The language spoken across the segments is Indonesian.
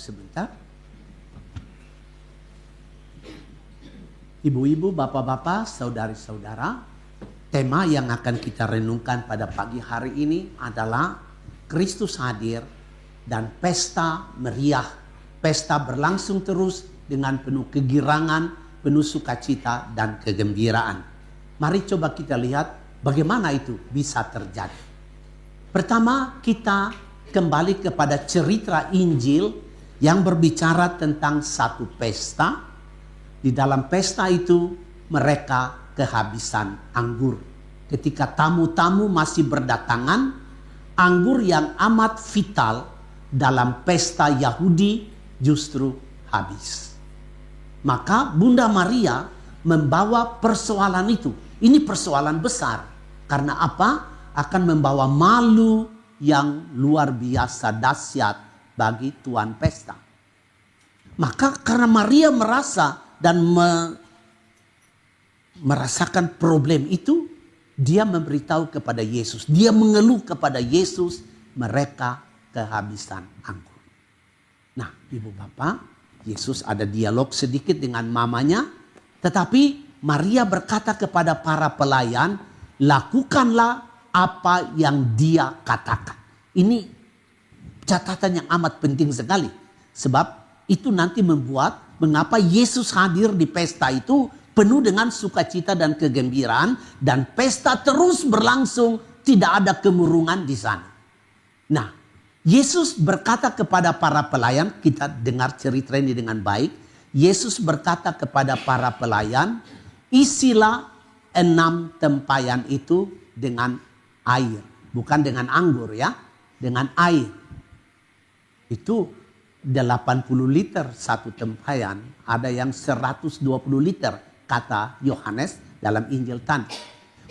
sebentar. Ibu-ibu, bapak-bapak, saudari-saudara, tema yang akan kita renungkan pada pagi hari ini adalah Kristus hadir dan pesta meriah. Pesta berlangsung terus dengan penuh kegirangan, penuh sukacita dan kegembiraan. Mari coba kita lihat bagaimana itu bisa terjadi. Pertama, kita kembali kepada cerita Injil yang berbicara tentang satu pesta. Di dalam pesta itu mereka kehabisan anggur. Ketika tamu-tamu masih berdatangan, anggur yang amat vital dalam pesta Yahudi justru habis. Maka Bunda Maria membawa persoalan itu. Ini persoalan besar. Karena apa? Akan membawa malu yang luar biasa dahsyat bagi tuan pesta. Maka karena Maria merasa dan merasakan problem itu, dia memberitahu kepada Yesus. Dia mengeluh kepada Yesus, mereka kehabisan anggur. Nah, ibu bapak, Yesus ada dialog sedikit dengan mamanya. Tetapi Maria berkata kepada para pelayan, lakukanlah apa yang dia katakan. Ini catatan yang amat penting sekali. Sebab itu nanti membuat mengapa Yesus hadir di pesta itu penuh dengan sukacita dan kegembiraan. Dan pesta terus berlangsung, tidak ada kemurungan di sana. Nah, Yesus berkata kepada para pelayan, kita dengar cerita ini dengan baik. Yesus berkata kepada para pelayan, isilah 6 tempayan itu dengan air. Bukan dengan anggur ya, dengan air. Itu 80 liter satu tempayan, ada yang 120 liter kata Yohanes dalam Injil tadi.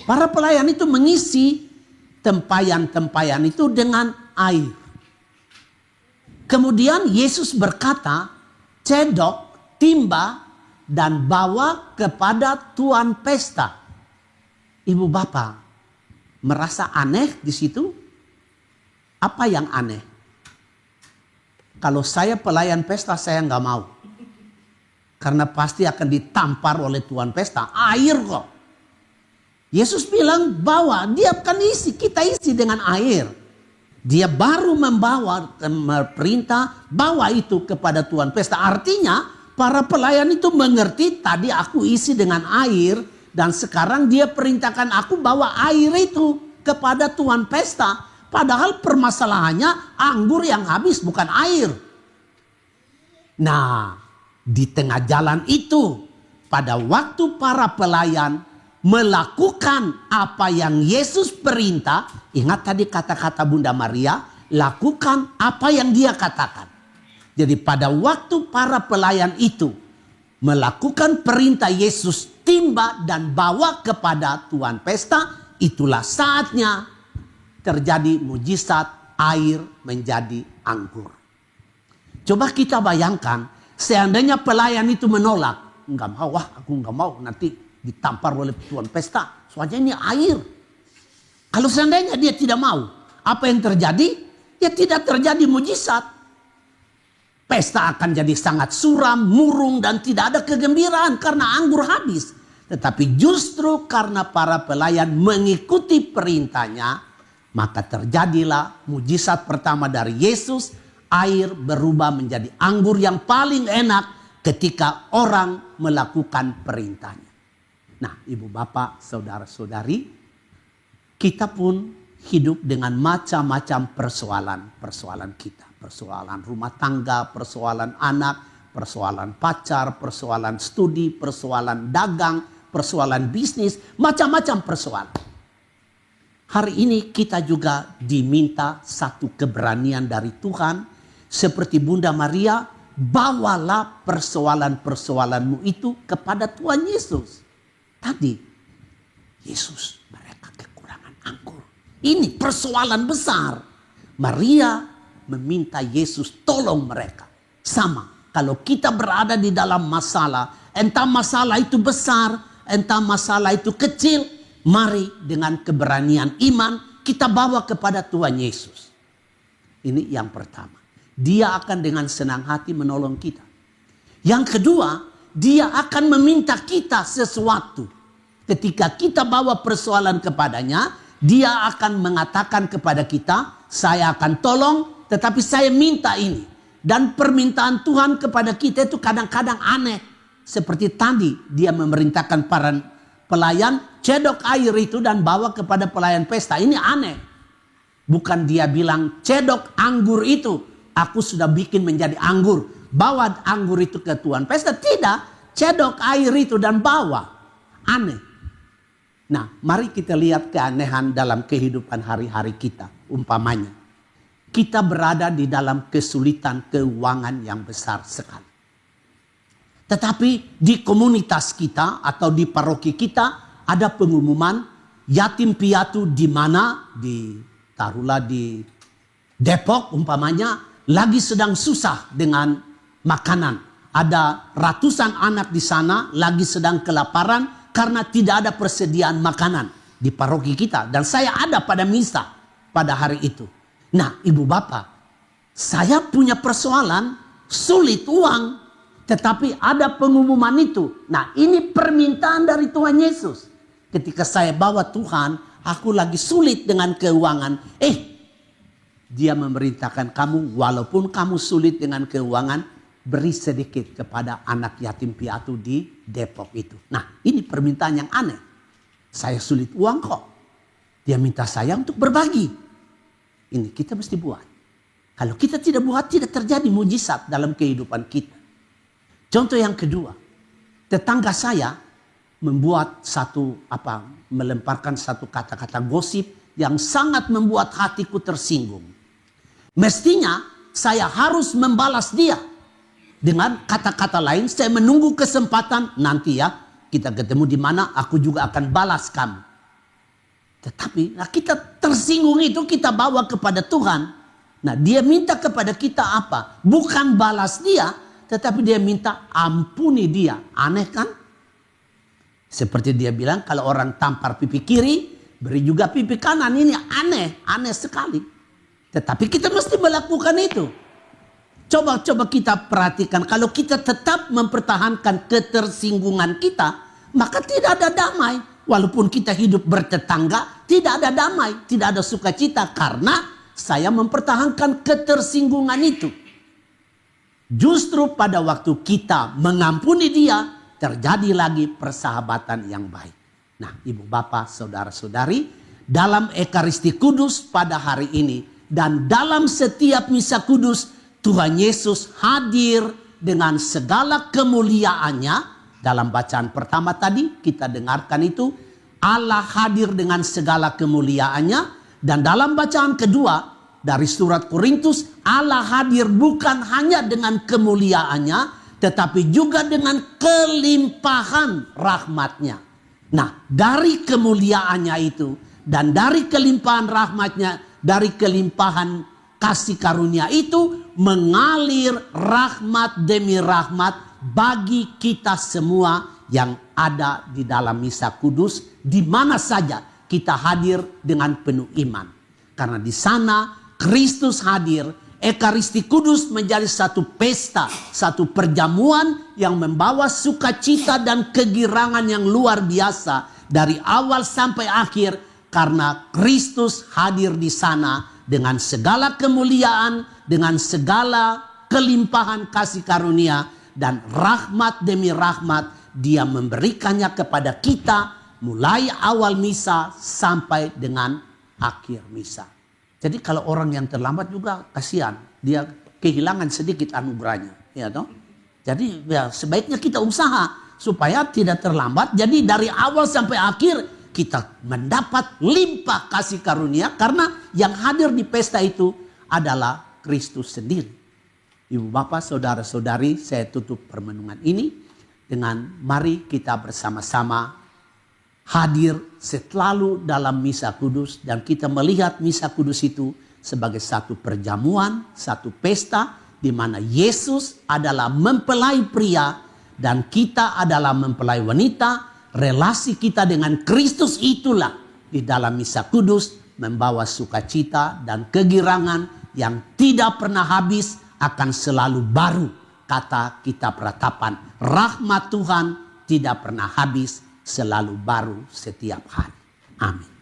Para pelayan itu mengisi tempayan-tempayan itu dengan air. Kemudian Yesus berkata, cedok, timba, dan bawa kepada tuan pesta. Ibu bapak merasa aneh di situ? Apa yang aneh? Kalau saya pelayan pesta, saya nggak mau. Karena pasti akan ditampar oleh tuan pesta. Air kok. Yesus bilang bawa, dia akan isi, kita isi dengan air. Dia baru membawa perintah, bawa itu kepada tuan pesta. Artinya para pelayan itu mengerti, tadi aku isi dengan air. Dan sekarang dia perintahkan aku bawa air itu kepada tuan pesta. Padahal permasalahannya anggur yang habis, bukan air. Nah, di tengah jalan itu, pada waktu para pelayan melakukan apa yang Yesus perintah, ingat tadi kata-kata Bunda Maria, lakukan apa yang dia katakan. Jadi pada waktu para pelayan itu melakukan perintah Yesus, timba dan bawa kepada tuan pesta, itulah saatnya terjadi mujizat, air menjadi anggur. Coba kita bayangkan, seandainya pelayan itu menolak, enggak mau, aku enggak mau, nanti ditampar oleh tuan pesta. Soalnya ini air. Kalau seandainya dia tidak mau, apa yang terjadi? Ya tidak terjadi mujizat. Pesta akan jadi sangat suram, murung, dan tidak ada kegembiraan karena anggur habis. Tetapi justru karena para pelayan mengikuti perintahnya, maka terjadilah mujizat pertama dari Yesus. Air berubah menjadi anggur yang paling enak ketika orang melakukan perintahnya. Nah, ibu bapak, saudara-saudari, kita pun hidup dengan macam-macam persoalan kita. Persoalan rumah tangga, persoalan anak, persoalan pacar, persoalan studi, persoalan dagang, persoalan bisnis, macam-macam persoalan. Hari ini kita juga diminta satu keberanian dari Tuhan. Seperti Bunda Maria, bawalah persoalan-persoalanmu itu kepada Tuhan Yesus. Tadi, Yesus mereka kekurangan anggur. Ini persoalan besar. Maria meminta Yesus tolong mereka. Sama, kalau kita berada di dalam masalah, entah masalah itu besar, entah masalah itu kecil, mari dengan keberanian iman kita bawa kepada Tuhan Yesus. Ini yang pertama. Dia akan dengan senang hati menolong kita. Yang kedua, dia akan meminta kita sesuatu. Ketika kita bawa persoalan kepadanya, dia akan mengatakan kepada kita, saya akan tolong, tetapi saya minta ini. Dan permintaan Tuhan kepada kita itu kadang-kadang aneh. Seperti tadi dia memerintahkan para pelayan, cedok air itu dan bawa kepada pelayan pesta. Ini aneh. Bukan dia bilang, cedok anggur itu, aku sudah bikin menjadi anggur. Bawa anggur itu ke tuan pesta. Tidak, cedok air itu dan bawa. Aneh. Nah, mari kita lihat keanehan dalam kehidupan hari-hari kita. Umpamanya, kita berada di dalam kesulitan keuangan yang besar sekali. Tetapi di komunitas kita atau di paroki kita ada pengumuman yatim piatu di mana, taruhlah di Depok umpamanya, lagi sedang susah dengan makanan. Ada ratusan anak di sana lagi sedang kelaparan karena tidak ada persediaan makanan di paroki kita. Dan saya ada pada misa pada hari itu. Nah, ibu bapak, saya punya persoalan, sulit uang. Tetapi ada pengumuman itu. Nah, ini permintaan dari Tuhan Yesus. Ketika saya bawa Tuhan, aku lagi sulit dengan keuangan. Dia memerintahkan kamu, walaupun kamu sulit dengan keuangan, beri sedikit kepada anak yatim piatu di Depok itu. Nah, ini permintaan yang aneh. Saya sulit uang kok. Dia minta saya untuk berbagi. Ini kita mesti buat. Kalau kita tidak buat, tidak terjadi mujizat dalam kehidupan kita. Contoh yang kedua, tetangga saya melemparkan satu kata-kata gosip yang sangat membuat hatiku tersinggung. Mestinya saya harus membalas dia. Dengan kata-kata lain, saya menunggu kesempatan nanti ya, kita ketemu di mana, aku juga akan balas kamu. Tetapi kita tersinggung itu kita bawa kepada Tuhan. Nah, dia minta kepada kita apa? Bukan balas dia, tetapi dia minta ampuni dia. Aneh kan? Seperti dia bilang kalau orang tampar pipi kiri, beri juga pipi kanan. Ini aneh sekali. Tetapi kita mesti melakukan itu. Coba kita perhatikan. Kalau kita tetap mempertahankan ketersinggungan kita, maka tidak ada damai. Walaupun kita hidup bertetangga, tidak ada damai, tidak ada sukacita. Karena saya mempertahankan ketersinggungan itu. Justru pada waktu kita mengampuni dia, terjadi lagi persahabatan yang baik. Nah, ibu bapak, saudara-saudari, dalam Ekaristi Kudus pada hari ini dan dalam setiap misa kudus, Tuhan Yesus hadir dengan segala kemuliaannya. Dalam bacaan pertama tadi kita dengarkan itu, Allah hadir dengan segala kemuliaannya. Dan dalam bacaan kedua dari surat Korintus, Allah hadir bukan hanya dengan kemuliaannya, tetapi juga dengan kelimpahan rahmatnya. Nah, dari kemuliaannya itu dan dari kelimpahan rahmatnya, dari kelimpahan kasih karunia itu mengalir rahmat demi rahmat bagi kita semua yang ada di dalam misa kudus, di mana saja kita hadir dengan penuh iman. Karena di sana Kristus hadir, Ekaristi Kudus menjadi satu pesta, satu perjamuan yang membawa sukacita dan kegirangan yang luar biasa dari awal sampai akhir, karena Kristus hadir di sana dengan segala kemuliaan, dengan segala kelimpahan kasih karunia, dan rahmat demi rahmat dia memberikannya kepada kita mulai awal misa sampai dengan akhir misa. Jadi kalau orang yang terlambat juga kasihan, dia kehilangan sedikit anugerahnya, ya toh. Jadi ya sebaiknya kita usaha supaya tidak terlambat. Jadi dari awal sampai akhir kita mendapat limpah kasih karunia, karena yang hadir di pesta itu adalah Kristus sendiri. Ibu bapak, saudara-saudari, saya tutup permenungan ini dengan mari kita bersama-sama hadir selalu dalam misa kudus, dan kita melihat misa kudus itu sebagai satu perjamuan, satu pesta di mana Yesus adalah mempelai pria dan kita adalah mempelai wanita. Relasi kita dengan Kristus itulah di dalam misa kudus membawa sukacita dan kegirangan yang tidak pernah habis akan selalu baru. Kata kitab Ratapan, rahmat Tuhan tidak pernah habis, selalu baru setiap hari. Amin.